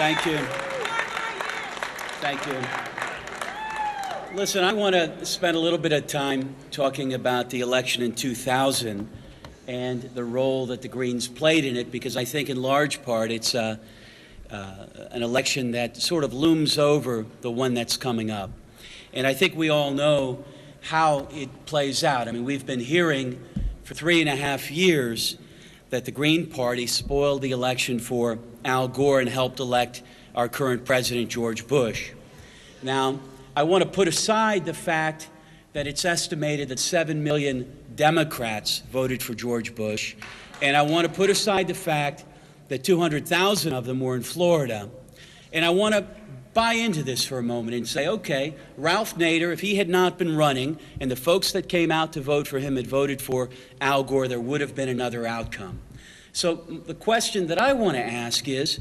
Thank you. Thank you. Listen, I want to spend a little bit of time talking about the election in 2000 and the role that the Greens played in it, because I think in large part it's an election that sort of looms over the one that's coming up. And I think we all know how it plays out. I mean, we've been hearing for 3.5 years that the Green Party spoiled the election for Al Gore and helped elect our current president, George Bush. Now, I want to put aside the fact that it's estimated that 7 million Democrats voted for George Bush, and I want to put aside the fact that 200,000 of them were in Florida. And I want to buy into this for a moment and say, okay, Ralph Nader, if he had not been running and the folks that came out to vote for him had voted for Al Gore, there would have been another outcome. So the question that I want to ask is,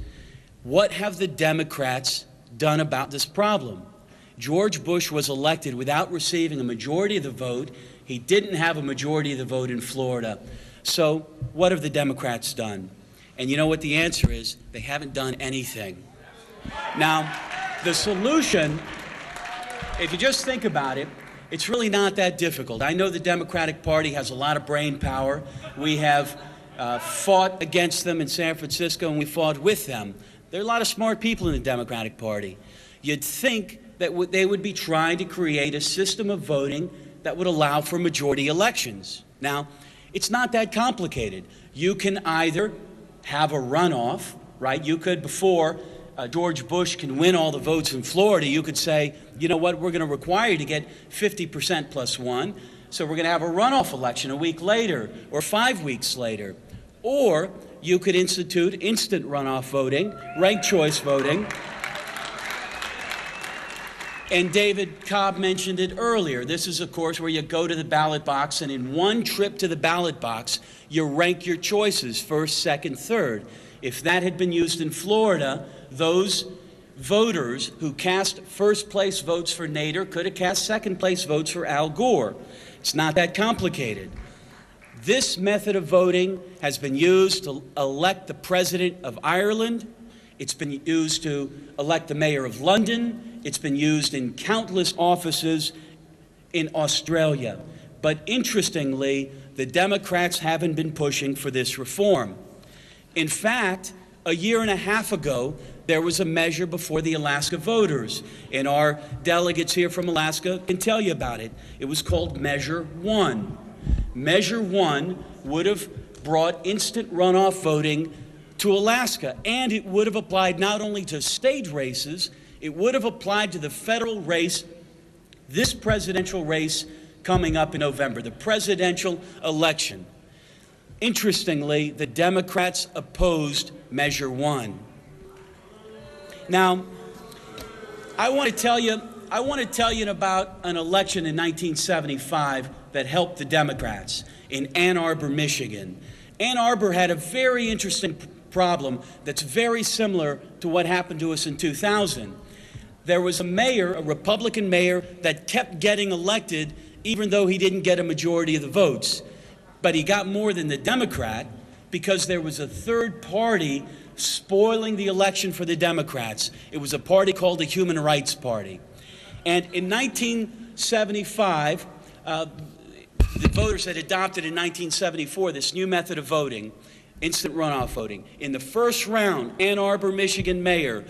what have the Democrats done about this problem? George Bush was elected without receiving a majority of the vote. He didn't have a majority of the vote in Florida. So what have the Democrats done? And you know what the answer is? They haven't done anything. Now, the solution, if you just think about it, it's really not that difficult. I know the Democratic Party has a lot of brain power. We have fought against them in San Francisco, and we fought with them. There are a lot of smart people in the Democratic Party. You'd think that they would be trying to create a system of voting that would allow for majority elections. Now, it's not that complicated. You can either have a runoff, right? You could, before George Bush can win all the votes in Florida, you could say, you know what, we're going to require you to get 50% plus one, so we're going to have a runoff election a week later or 5 weeks later. Or you could institute instant runoff voting, ranked choice voting. And David Cobb mentioned it earlier. This is, of course, where you go to the ballot box, and in one trip to the ballot box, you rank your choices, first, second, third. If that had been used in Florida, those voters who cast first-place votes for Nader could have cast second-place votes for Al Gore. It's not that complicated. This method of voting has been used to elect the President of Ireland. It's been used to elect the Mayor of London. It's been used in countless offices in Australia. But interestingly, the Democrats haven't been pushing for this reform. In fact, a year and a half ago, there was a measure before the Alaska voters, and our delegates here from Alaska can tell you about it. It was called Measure 1. Measure 1 would have brought instant runoff voting to Alaska, and it would have applied not only to state races, it would have applied to the federal race, this presidential race coming up in November, the presidential election. Interestingly, the Democrats opposed Measure 1. Now, I want to tell you about an election in 1975 that helped the Democrats in Ann Arbor, Michigan. Ann Arbor had a very interesting problem that's very similar to what happened to us in 2000. There was a mayor, a Republican mayor, that kept getting elected even though he didn't get a majority of the votes. But he got more than the Democrat because there was a third party spoiling the election for the Democrats. It was a party called the Human Rights Party. And in 1975, the voters had adopted in 1974 this new method of voting, instant runoff voting. In the first round, Ann Arbor, Michigan mayor,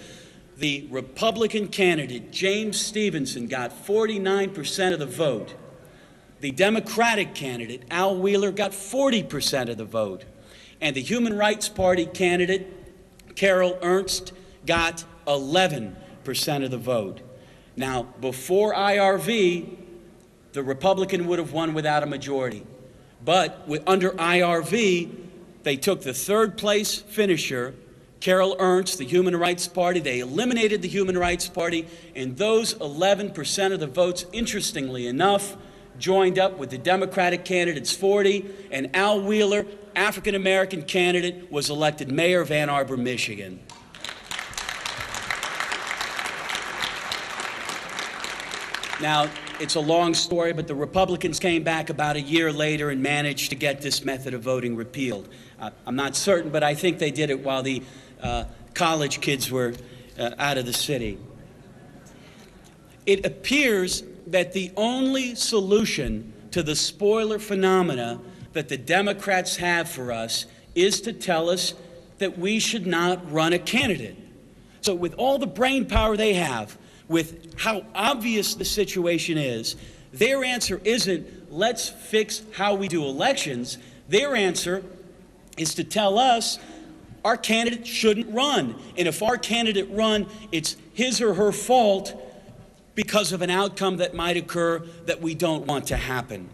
the Republican candidate, James Stevenson, got 49% of the vote. The Democratic candidate, Al Wheeler, got 40% of the vote. And the Human Rights Party candidate, Carol Ernst, got 11% of the vote. Now, before IRV, the Republican would have won without a majority. But under IRV, they took the third place finisher, Carol Ernst, the Human Rights Party. They eliminated the Human Rights Party, and those 11% of the votes, interestingly enough, joined up with the Democratic candidate's 40, and Al Wheeler, African-American candidate, was elected mayor of Ann Arbor, Michigan. Now, it's a long story, but the Republicans came back about a year later and managed to get this method of voting repealed. I'm not certain, but I think they did it while the college kids were out of the city. It appears that the only solution to the spoiler phenomena that the Democrats have for us is to tell us that we should not run a candidate. So with all the brain power they have, with how obvious the situation is, their answer isn't, let's fix how we do elections. Their answer is to tell us our candidate shouldn't run. And if our candidate run, it's his or her fault because of an outcome that might occur that we don't want to happen.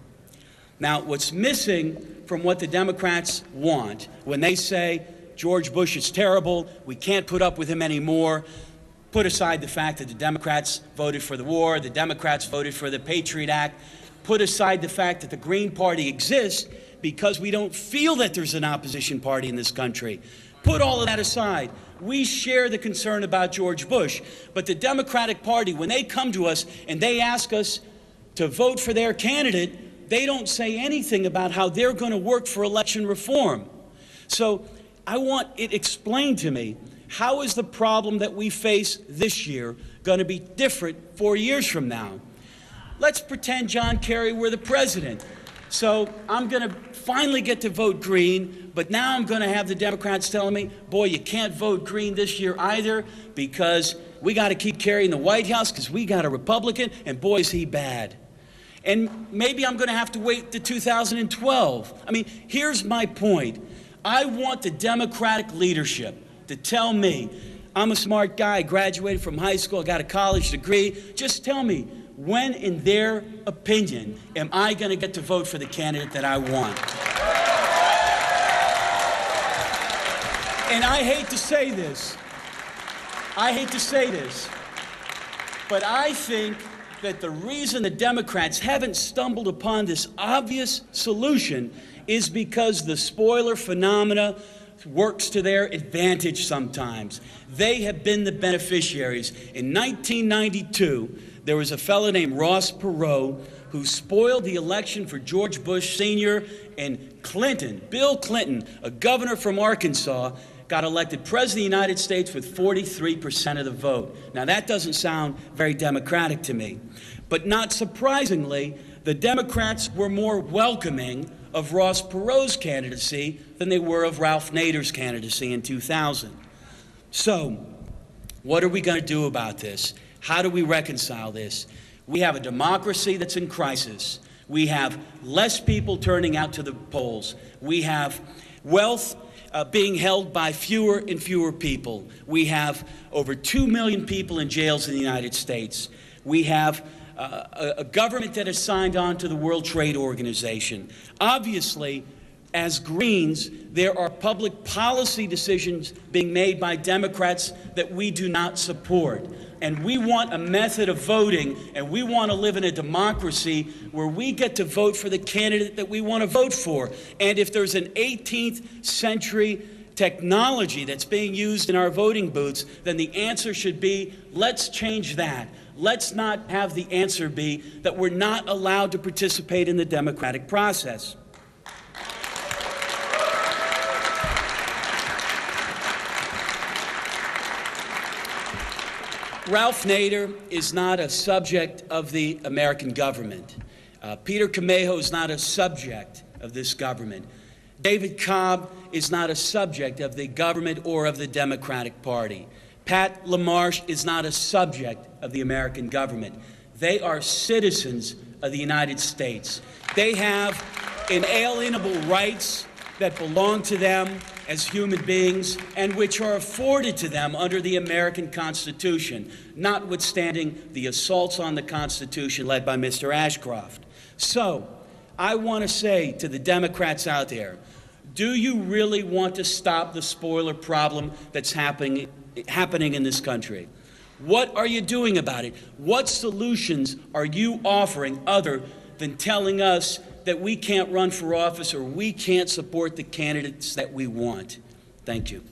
Now, what's missing from what the Democrats want when they say George Bush is terrible, we can't put up with him anymore, put aside the fact that the Democrats voted for the war, the Democrats voted for the Patriot Act, put aside the fact that the Green Party exists because we don't feel that there's an opposition party in this country. Put all of that aside. We share the concern about George Bush, but the Democratic Party, when they come to us and they ask us to vote for their candidate, they don't say anything about how they're going to work for election reform. So I want it explained to me, how is the problem that we face this year going to be different 4 years from now? Let's pretend John Kerry were the president. So I'm going to finally get to vote green, but now I'm going to have the Democrats telling me, boy, you can't vote green this year either because we got to keep Kerry in the White House because we got a Republican, and boy, is he bad. And maybe I'm going to have to wait to 2012. I mean, here's my point. I want the Democratic leadership to tell me, I'm a smart guy, graduated from high school, I got a college degree. Just tell me, when, in their opinion, am I going to get to vote for the candidate that I want? And I hate to say this, but I think that the reason the Democrats haven't stumbled upon this obvious solution is because the spoiler phenomena works to their advantage sometimes. They have been the beneficiaries. In 1992, there was a fellow named Ross Perot who spoiled the election for George Bush Sr. and Clinton, Bill Clinton, a governor from Arkansas, got elected president of the United States with 43% of the vote. Now, that doesn't sound very democratic to me. But not surprisingly, the Democrats were more welcoming of Ross Perot's candidacy than they were of Ralph Nader's candidacy in 2000. So, what are we going to do about this? How do we reconcile this? We have a democracy that's in crisis. We have less people turning out to the polls. We have wealth being held by fewer and fewer people. We have over 2 million people in jails in the United States. We have a government that has signed on to the World Trade Organization. Obviously, as Greens, there are public policy decisions being made by Democrats that we do not support. And we want a method of voting, and we want to live in a democracy where we get to vote for the candidate that we want to vote for. And if there's an 18th century technology that's being used in our voting booths, then the answer should be, let's change that. Let's not have the answer be that we're not allowed to participate in the democratic process. Ralph Nader is not a subject of the American government. Peter Camejo is not a subject of this government. David Cobb is not a subject of the government or of the Democratic Party. Pat LaMarche is not a subject of the American government. They are citizens of the United States. They have inalienable rights that belong to them as human beings and which are afforded to them under the American Constitution, notwithstanding the assaults on the Constitution led by Mr. Ashcroft. So, I want to say to the Democrats out there, do you really want to stop the spoiler problem that's happening in this country? What are you doing about it? What solutions are you offering other than telling us that we can't run for office or we can't support the candidates that we want? Thank you.